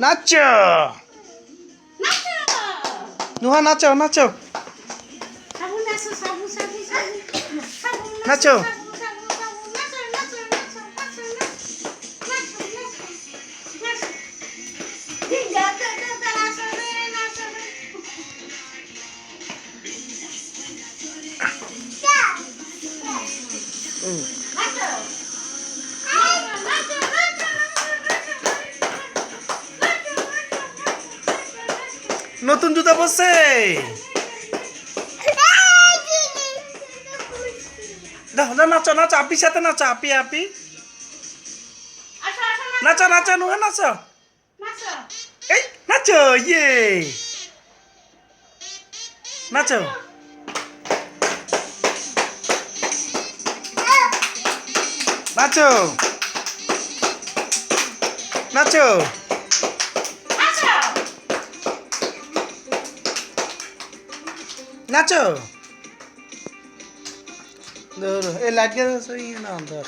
নাচো নুহা নাচো নাচো নাচো নতুন জুতা পরছে দেখো নাচো নাচো আপির সাথে নাচো আপি আপি নাচো নাচো নুহা নাচো এই নাচো ইয়ে নাচো নাচো নাচো নাচো এই লাইট গেছে না ধর